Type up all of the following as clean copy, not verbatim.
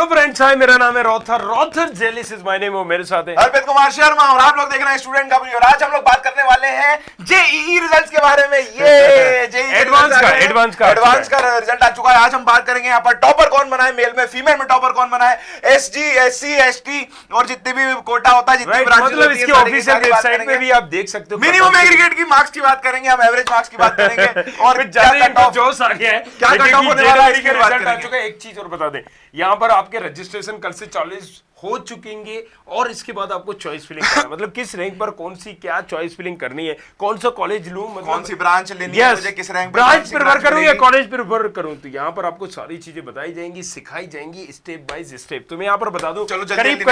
Friends, हाय, मेरा नाम है रॉथर जेलिस इज माय नेम और मेरे साथ है अर्पित कुमार शर्मा और आप लोग देख रहे हैं स्टूडेंट का वीडियो। आज हम लोग बात करने वाले हैं जेईई रिजल्ट्स के बारे में। ये जेईई एडवांस का रिजल्ट आ चुका है। आज हम बात करेंगे यहाँ पर टॉपर कौन बना है, मेल में फीमेल में टॉपर कौन बना है, एसजी एससी एसटी और जितने भी कोटा होता है, जितनी ब्रांच, मतलब इसके ऑफिशियल वेबसाइट पे भी आप देख सकते हो। मिनिमम एग्रीगेट की मार्क्स की बात करेंगे, हम एवरेज मार्क्स की बात करेंगे और जोश आ गया है, क्या कट ऑफ होने वाला है इसके बात रिजल्ट आ चुका है। एक चीज और बता दें, यहाँ पर आपके रजिस्ट्रेशन कल से 40 हो चुकेंगे और इसके बाद आपको चॉइस फिलिंग करना, मतलब किस रैंक पर कौन सी क्या चॉइस फिलिंग करनी है, कौन सा कॉलेज लूं, मतलब कौन सी ब्रांच लेनी है, मुझे किस रैंक ब्रांच प्रेफर करूं या कॉलेज प्रेफर करूं। तो यहाँ पर आपको सारी चीजें बताई जाएंगी, सिखाई जाएंगी स्टेप बाय स्टेप। तो मैं यहाँ पर बता दूं, करीब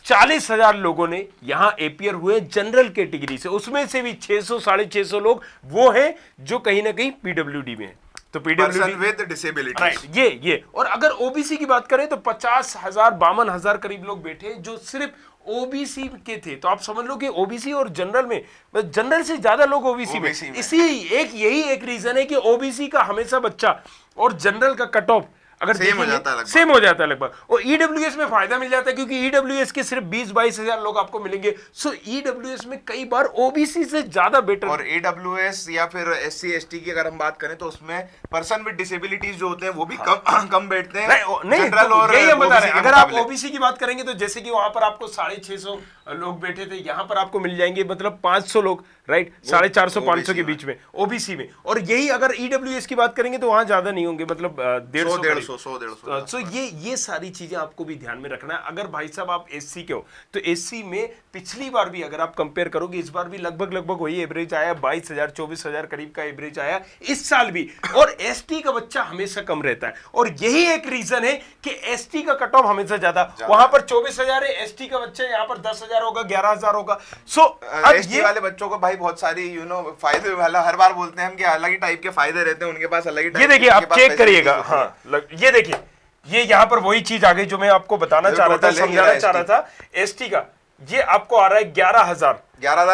40,000 लोगों ने यहाँ एपियर हुए जनरल कैटेगरी से, उसमें से भी 600 साढ़े 600 लोग वो हैं जो कहीं ना कहीं पीडब्ल्यूडी में है। तो पीडब्ल्यूडी विद डिसेबिलिटी, राइट, ये और अगर ओबीसी की बात करें तो 50,000 52,000 करीब लोग बैठे जो सिर्फ ओबीसी के थे। तो आप समझ लो कि ओबीसी और जनरल में, जनरल से ज्यादा लोग ओबीसी में। इसी यही एक रीजन है कि ओबीसी का हमेशा बच्चा और जनरल का कट ऑफ अगर सेम हो जाता है लगभग, और ईडब्ल्यूएस में फायदा मिल जाता है क्योंकि ईडब्ल्यूएस के सिर्फ 20-22 हजार लोग आपको मिलेंगे। सो ईडब्ल्यूएस में कई बार ओबीसी से ज्यादा बेटर। और ईडब्ल्यूएस या फिर एससी एसटी की अगर हम बात करें तो उसमें पर्सन विद डिसेबिलिटीज जो होते हैं वो भी कम बैठते हैं। जनरल और यही हम बता रहे हैं। अगर आप ओबीसी की बात करेंगे तो जैसे कि वहां पर आपको 650 लोग बैठे थे, यहाँ पर आपको मिल जाएंगे मतलब 500 लोग, राइट, 450-500 के बीच में ओबीसी में। और यही अगर ईडब्ल्यूएस की बात करेंगे तो वहां ज्यादा नहीं होंगे, मतलब 150-150। सो ये सारी चीजें आपको भी ध्यान में रखना है। अगर भाई साहब आप एससी के हो तो एससी में पिछली बार भी अगर आप कंपेयर करोगे, इस बार भी लगभग वही एवरेज आया, 22,000 24,000 करीब का एवरेज आया इस साल भी। और एसटी का बच्चा हमेशा कम रहता है और यही एक रीजन है कि एसटी का कट ऑफ हमेशा ज्यादा। वहां पर 24,000 है, एसटी का बच्चा यहाँ पर 10,000 होगा, 11,000 होगा। सो एसटी वाले बच्चों को भाई बहुत सारी फायदे वाला, हर बार बोलते हैं हम कि अलग ही टाइप के फायदे रहते हैं उनके पास, अलग ही। ये देखिए, आप चेक करिएगा, हाँ, ये देखिए, ये यहाँ पर वही चीज आ गई जो मैं आपको बताना चाह रहा था, समझाना चाह रहा था। एसटी का ये आपको आ रहा है 11,000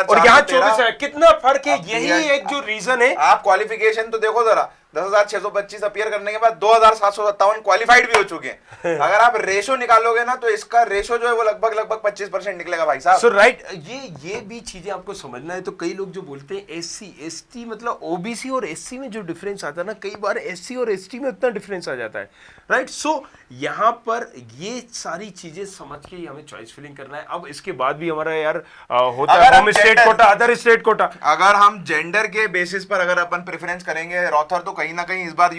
और यहाँ 24,000। कितना फर्क है, यही एक जो रीजन है। आप क्वालिफिकेशन तो देखो जरा, 10,625 अपीयर करने के बाद 2,757 क्वालिफाइड भी हो चुके हैं। अगर आप रेशो निकालोगे ना तो इसका रेशो जो है वो लगभग 25% निकलेगा भाई साहब। सो राइट, ये भी चीजें आपको समझना है। तो कई लोग जो बोलते हैं एससी एसटी, मतलब ओबीसी और एससी में जो डिफरेंस आता है ना, कई बार एससी और एसटी में उतना डिफरेंस आ जाता है, राइट। सो यहाँ पर ये सारी चीजें समझ के ही हमें चॉइस फिलिंग करना है। अब इसके बाद भी हमारा यार होता है home state Kota, other state Kota. अगर हम जेंडर के बेसिस पर अगर अपन प्रेफरेंस करेंगे रॉथर, तो कहीं ना कहीं इस बार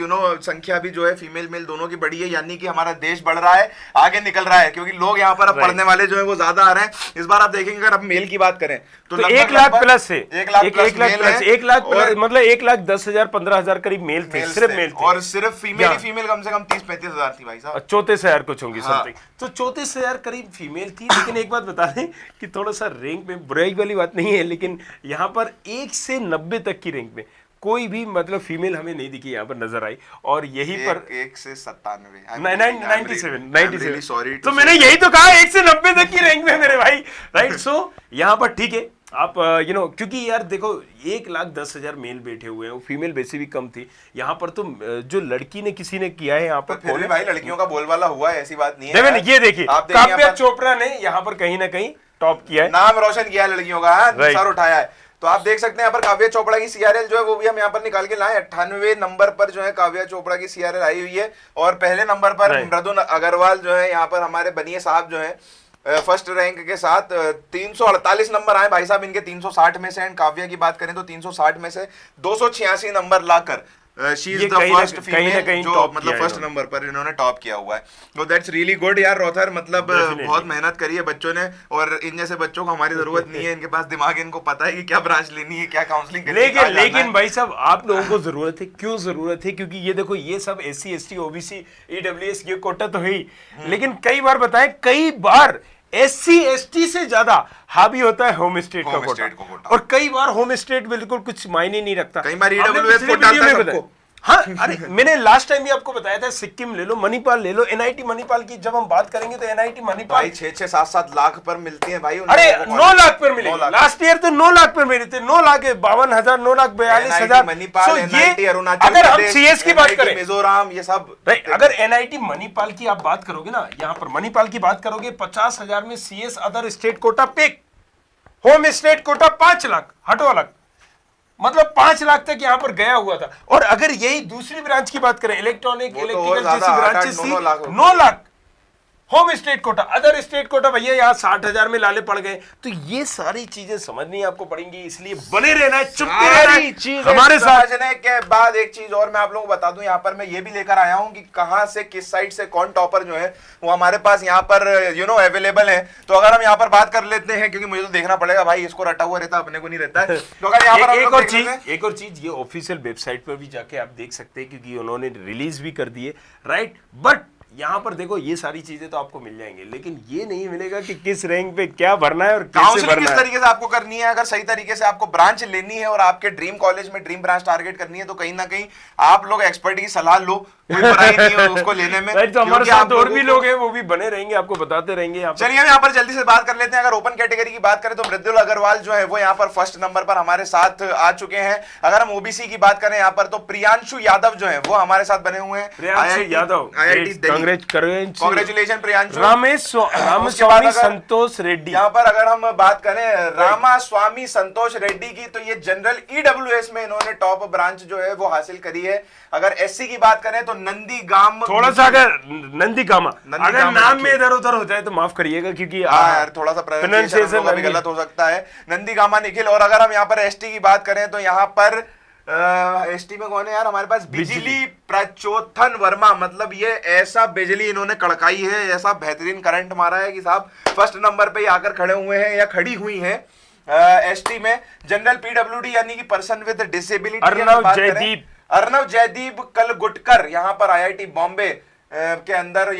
संख्या भी जो है फीमेल मेल दोनों की बढ़ी है, यानी कि हमारा देश बढ़ रहा है, आगे निकल रहा है, क्योंकि लोग यहाँ पर अब पढ़ने वाले जो है वो ज्यादा आ रहे हैं। इस बार आप देखेंगे अगर आप मेल की बात करें तो 1 लाख प्लस है, 1 लाख प्लस, 1 लाख मतलब 1,10,000-15,000 करीब मेल थे, सिर्फ मेल थे। और सिर्फ फीमेल कम से कम 30-35 हजार थी भाई साहब, 34,000 कुछ होंगी समथिंग। तो 34,000 करीब फीमेल थी। लेकिन एक बात बता दें कि थोड़ा सा रैंक में बुराई वाली बात नहीं है, लेकिन यहाँ पर 1 से 90 तक की रैंक में कोई भी मतलब फीमेल हमें नहीं दिखी यहाँ पर नजर आई। और यही पर 1 से 97 97 तो मैंने यही तो कहा, 1 से 90 तक की रैंक में मेरे भाई, राइट। सो यहाँ पर ठीक है, आप क्योंकि यार देखो 1,10,000 मेल बैठे हुए हैं, फीमेल वैसे भी कम थी यहाँ पर। तो जो लड़की ने किसी ने किया है यहाँ पर, फिर भी भाई लड़कियों का बोलबाला हुआ है, ऐसी बात नहीं है। ये देखिए, काव्या चोपड़ा ने यहाँ पर कहीं ना कहीं टॉप किया है, नाम रोशन किया है लड़कियों का, सर उठाया है। तो आप देख सकते हैं यहाँ पर काव्या चोपड़ा की सीआरएल जो है वो भी हम यहाँ पर निकाल के लाए। 98 नंबर पर जो है काव्या चोपड़ा की सीआरएल आई हुई है। और पहले नंबर पर मृदुल अग्रवाल जो है यहाँ पर हमारे बनिए साहब जो है फर्स्ट रैंक के साथ 348 नंबर आए भाई साहब इनके 360 में से। एंड काव्या की बात करें तो 360 में से 286 number locker she is the first female जो मतलब फर्स्ट नंबर पर इन्होंने टॉप किया हुआ है। तो दैट्स रियली गुड यार रॉथर, मतलब बहुत मेहनत करी है बच्चों ने। और इन जैसे बच्चों को हमारी जरूरत नहीं है, इनके पास दिमाग है, इनको पता है कि क्या ब्रांच लेनी है, क्या काउंसलिंग करनी है। लेकिन भाई साहब आप लोगों को जरूरत है, क्यों जरूरत है? क्योंकि ये देखो, ये सब एससी एसटी ओबीसी ईडब्ल्यूएस ये कोटा तो है ही, लेकिन कई बार बताएं, कई बार एससी एसटी से ज्यादा हावी होता है होम स्टेट का कोटा। और कई बार होम स्टेट बिल्कुल कुछ मायने नहीं रखता। कई बार ईडब्ल्यूएस कोटा हाँ, अरे मैंने लास्ट टाइम भी आपको बताया था, सिक्किम ले लो, मणिपाल ले लो, एनआईटी मणिपाल की जब हम बात करेंगे तो एनआईटी मणिपाल भाई 6-7 लाख पर मिलती है भाई। अरे 9 लाख पर मिले, लास्ट ईयर तो 9 लाख पर मिले थे, 9,52,000, 9,42,000। मणिपाल, एनआईटी अरुणाचल अगर हम प्रदेश, सीएस की बात करें, मिजोरम, ये सब अगर एनआईटी मणिपाल की आप बात करोगे ना, यहाँ पर मणिपाल की बात करोगे, 50,000 में CS other state quota pick, home state quota 5 lakh, हटो अलग, मतलब 5 लाख तक यहाँ पर गया हुआ था। और अगर यही दूसरी ब्रांच की बात करें, इलेक्ट्रॉनिक, इलेक्ट्रिकल जैसी ब्रांचेस थी, 9 lakh home state Kota, other state Kota भैया यहाँ 60,000 में लाले पड़ गए। तो ये सारी चीजें समझनी आपको पड़ेंगी, इसलिए बने रहना है, चुपते रहना है हमारे साथ। समझने के बाद एक चीज और मैं आप लोगों को बता दूं, यहाँ पर मैं ये भी लेकर आया हूँ कि कहां से, किस साइड से कौन टॉपर जो है वो हमारे पास यहाँ पर अवेलेबल है। तो अगर हम यहाँ पर बात कर लेते हैं, क्योंकि मुझे तो देखना पड़ेगा भाई, इसको रटा हुआ रहता अपने को नहीं रहता है। तो अगर यहाँ पर एक और चीज, ये ऑफिशियल वेबसाइट पर भी जाके आप देख सकते हैं, क्योंकि उन्होंने रिलीज भी कर दिए, राइट। बट यहाँ पर देखो ये सारी चीजें तो आपको मिल जाएंगे, लेकिन ये नहीं मिलेगा कि किस रैंक पे क्या भरना है और कैसे भरना है, किस तरीके से आपको करनी है। अगर सही तरीके से आपको ब्रांच लेनी है और आपके ड्रीम कॉलेज में ड्रीम ब्रांच टारगेट करनी है, तो कहीं ना कहीं आप लोग एक्सपर्ट की सलाह लो, कोई बुराई नहीं है उसको लेने में। तो हमारे साथ और भी लोग हैं, वो भी बने रहेंगे, आपको बताते रहेंगे। चलिए हम यहाँ पर जल्दी से बात कर लेते हैं। अगर ओपन कैटेगरी की बात करें तो मृदुल अग्रवाल जो है वो यहाँ पर फर्स्ट नंबर पर हमारे साथ आ चुके हैं। अगर हम ओबीसी की बात करें यहाँ पर, तो प्रियांशु यादव जो है वो हमारे साथ बने हुए हैं। प्रियांशु यादव, कांग्रेचुलेशन प्रियांशु। रामास्वामी संतोष रेड्डी, यहाँ पर अगर हम बात करें रामास्वामी संतोष रेड्डी की, तो ये जनरल ईडब्ल्यूएस में इन्होंने टॉप ब्रांच जो है वो हासिल करी है। अगर एससी की बात करें तो नंदीगाम, थोड़ा सा अगर नंदीगामा अगर नाम में इधर उधर हो जाए तो माफ करिएगा, क्योंकि यार थोड़ा सा प्रोनाउंसिएशन भी गलत हो सकता है। नंदीगामा निखिल। और अगर हम यहाँ पर एसटी की बात करें तो यहाँ पर एसटी में कौन है यार हमारे पास, बिजली प्रचोथन वर्मा। मतलब ये ऐसा बिजली इन्होंने कड़काई है, ऐसा बेहतरीन करंट मारा है कि साहब फर्स्ट नंबर पे आकर खड़े हुए हैं या खड़ी हुई हैं एसटी में। जनरल पीडब्ल्यूडी यानी कि person with disability, Arnav Jaydeep Kalgutkar यहाँ पर आईआईटी बॉम्बे के अंदर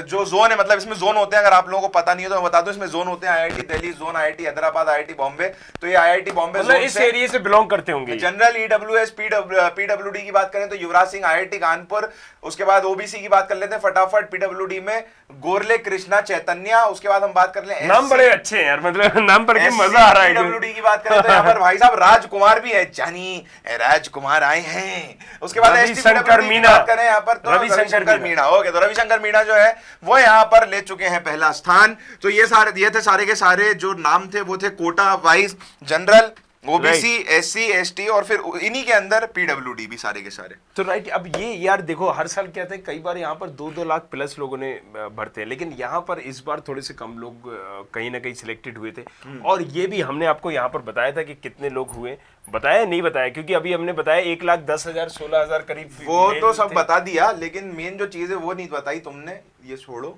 जो जोन है, मतलब इसमें जोन होते हैं, अगर आप लोगों को पता नहीं है तो मैं बता दूं, इसमें जोन होते हैं IIT Delhi zone, IIT Hyderabad, IIT Bombay. तो ये आईआईटी बॉम्बे मतलब इस एरिया से बिलोंग करते होंगे। जनरल ईडब्ल्यूएस पीडब्ल्यूडी की बात करें तो युवराज सिंह आईआईटी कानपुर। उसके बाद ओबीसी की बात कर लेते हैं फटाफट, पीडब्ल्यूडी में गोरले कृष्णा चैतन्य। उसके बाद हम बात कर ले, नाम बड़े अच्छे हैं यार, मतलब नाम पढ़ के मजा आ रहा है। पीडब्ल्यूडी की बात करें तो यहाँ पर भाई साहब राजकुमार भी है, जानी राजकुमार आए हैं। उसके बाद रविशंकर मीना करें यहाँ पर तो रविशंकर मीना। ओके, तो रविशंकर मीना जो है वो यहाँ पर ले चुके हैं पहला स्थान। तो ये थे सारे के सारे जो नाम थे वो थे quota wise, general, OBC, SC, ST और फिर इन्हीं के अंदर पीडब्ल्यूडी भी सारे के सारे। तो राइट, अब ये यार देखो हर साल क्या था, कई बार यहाँ पर 2-2 लाख प्लस लोगों ने भरते हैं, लेकिन यहाँ पर इस बार थोड़े से कम लोग कहीं ना कहीं सिलेक्टेड हुए थे। और ये भी हमने आपको यहाँ पर बताया था कि कितने लोग हुए, बताया नहीं बताया, क्योंकि अभी हमने बताया 1,10,000 16,000 करीब, वो तो सब बता दिया, लेकिन मेन जो चीज है वो नहीं बताई तुमने। ये छोड़ो,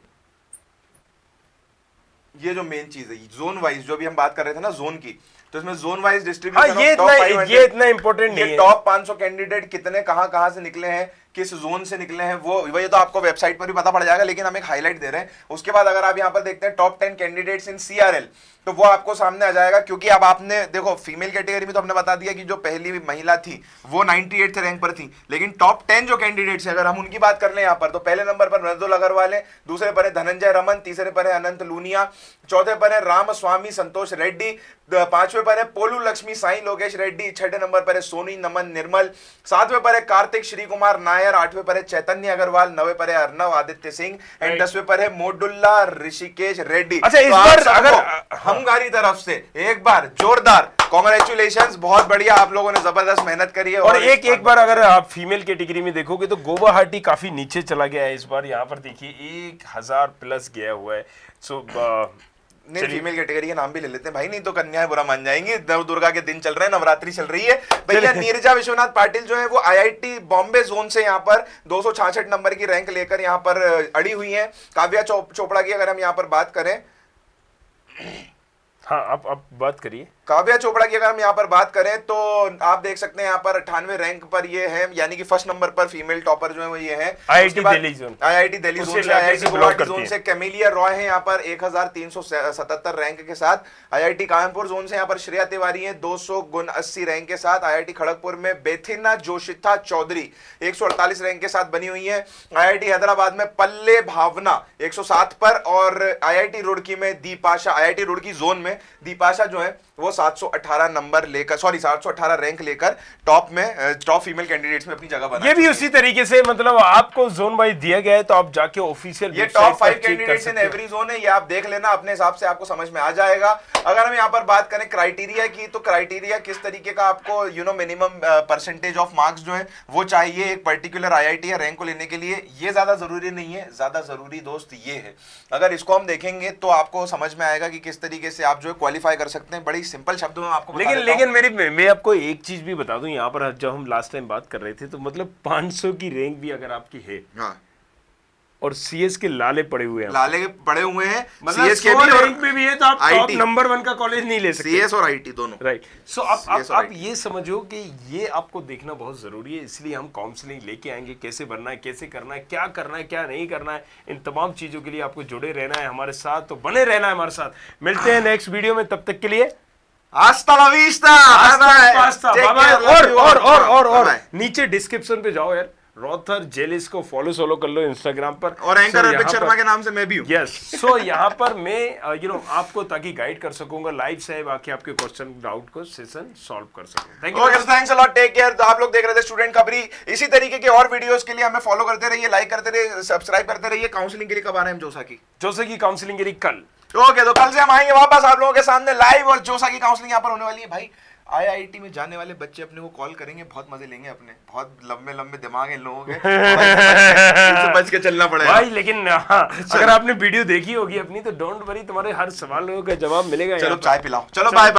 ये जो मेन चीज है जोन वाइज, जो भी हम बात कर रहे थे ना जोन की, तो इसमें जोन वाइज डिस्ट्रीब्यूशन, ये इतना इंपॉर्टेंट नहीं है। टॉप 500 कैंडिडेट कितने कहां से निकले हैं, किस जोन से निकले हैं, वो ये तो आपको वेबसाइट पर भी पता पड़ जाएगा, लेकिन हम एक हाईलाइट दे रहे हैं। उसके बाद अगर आप यहाँ पर देखते हैं टॉप 10 कैंडिडेट्स इन सीआरएल, तो वो आपको सामने आ जाएगा। क्योंकि अब आपने देखो फीमेल कैटेगरी में तो हमने बता दिया कि जो पहली महिला थी वो 98th रैंक पर थी, लेकिन टॉप 10 जो कैंडिडेट्स हैं अगर हम उनकी बात कर लें यहाँ पर, तो पहले नंबर पर मृदुल अग्रवाल है, दूसरे पर है धनंजय रमन, तीसरे पर है अनंत लूनिया, चौथे पर है रामस्वामी संतोष रेड्डी, पांचवें पर है पोलू लक्ष्मी साई लोकेश रेड्डी, छठे नंबर पर है सोनी नमन निर्मल, सातवें पर है कार्तिक श्री कुमार नायर, आठवें पर है चैतन्य अग्रवाल, नवे पर है अर्नव आदित्य सिंह एंड 10वें पर है मोडुल्ला ऋषिकेश रेड्डी। अच्छा, इस बार अगर हमारी तरफ से एक बार जोरदार कांग्रेचुलेशंस, बहुत बढ़िया, आप लोगों ने जबरदस्त मेहनत करी है। और एक बार अगर आप फीमेल कैटेगरी में देखोगे तो गुवाहाटी काफी नीचे चला गया है इस बार, यहाँ पर देखिए 1,000 प्लस गया हुआ है। सो नहीं, फीमेल कैटेगरी के नाम भी ले लेते हैं भाई, नहीं तो कन्याएं बुरा मान जाएंगी। नव दुर्गा के दिन चल रहे हैं, नवरात्रि चल रही है भैया। नीरजा विश्वनाथ पाटिल जो है वो आईआईटी बॉम्बे जोन से यहाँ पर 266 नंबर की रैंक लेकर यहाँ पर अड़ी हुई है। काव्या चोपड़ा की अगर हम यहाँ पर बात करें, हाँ आप बात करिए। काव्या चोपड़ा की अगर हम यहाँ पर बात करें तो आप देख सकते हैं यहाँ पर 98 रैंक पर ये है, यानी कि फर्स्ट नंबर पर फीमेल टॉपर जो है वो ये है IIT Delhi zone, IIT Delhi zone से, आईआईटी गुवाहाटी जोन से कैमिलिया रॉय है यहाँ पर 1377 रैंक के साथ। आईआईटी कानपुर जोन से यहाँ पर श्रेया तिवारी है 280 रैंक के साथ। आईआईटी खड़गपुर में बेथिना जोशिता चौधरी 148 रैंक के साथ बनी हुई है। आईआईटी हैदराबाद में पल्ले भावना 107 पर, और आईआईटी रुड़की में दीपाशा, आईआईटी रुड़की जोन में दीपाशा जो है वो 718 नंबर लेकर, 718 रैंक लेकर टॉप फीमेल कैंडिडेट्स में अपनी जगह बना। ये भी उसी तरीके से मतलब आपको जोन वाइज दिया गया है, तो आप जाके ऑफिशियल ये top 5 candidates in every zone है, ये आप देख लेना अपने हिसाब से, आपको समझ में आ जाएगा। अगर हम यहाँ पर बात करें क्राइटेरिया की, तो क्राइटेरिया किस तरीके का आपको मिनिमम परसेंटेज ऑफ मार्क्स जो है वो चाहिए एक पर्टिकुलर आईआईटी या रैंक को लेने के लिए, ये ज्यादा जरूरी नहीं है। ज्यादा जरूरी दोस्त ये है, अगर इसको हम देखेंगे तो आपको समझ में आएगा कि किस तरीके से आप जो है क्वालिफाई कर सकते हैं। बड़ी सिंपल शब्दों में आपको लेकिन मैं आपको एक चीज भी बता दूं, यहाँ पर जब हम लास्ट टाइम बात कर रहे थे तो मतलब 500 की रैंक भी अगर आपकी है, हाँ, और सीएस के लाले पड़े हुए हैं, लाले पड़े हुए हैं, मतलब सीएस के भी रैंक पे भी है, तो आप टॉप नंबर 1 का कॉलेज नहीं ले सकते, सीएस और आईटी दोनों, राइट। सो आप ये समझो कि ये आपको देखना बहुत जरूरी है, इसलिए हम काउंसलिंग लेके आएंगे, कैसे बनना है, कैसे करना है, क्या करना है, क्या नहीं करना है, इन तमाम चीजों के लिए आपको जुड़े रहना है हमारे साथ, तो बने रहना है हमारे साथ। मिलते हैं नेक्स्ट वीडियो में, तब तक के लिए हasta la vista, और नीचे डिस्क्रिप्शन पे जाओ यार, रॉथर जेलिस को फॉलो कर लो इंस्टाग्राम पर, और एंकर अर्पित शर्मा के नाम से मैं भी हूँ। यस, सो यहाँ पर मैं आपको ताकि गाइड कर सकूंगा लाइव से, बाकी आपके क्वेश्चन डाउट को सेशन सॉल्व कर सकूं। Thank you, thanks a lot, take care. तो आप लोग देख रहे थे स्टूडेंट खबरी, इसी तरीके के और वीडियोस के लिए हमें फॉलो करते रहिए, लाइक करते रहिए, सब्सक्राइब करते रहिए। काउंसलिंग के लिए कब आ रहे हैं जोसा की काउंसलिंग के लिए कल। ओके, तो कल से हम आएंगे वापस आप लोगों के सामने लाइव, और जोसा की काउंसलिंग यहाँ पर होने वाली है भाई। आईआईटी में जाने वाले बच्चे अपने को कॉल करेंगे, बहुत मजे लेंगे अपने, बहुत लंबे लंबे दिमाग है इन लोगों के, इनसे बच के चलना पड़ेगा भाई। लेकिन अगर आपने वीडियो देखी होगी अपनी, तो डोंट वरी, तुम्हारे हर सवालों का जवाब मिलेगा। चलो चाय पिलाओ, चलो बाय।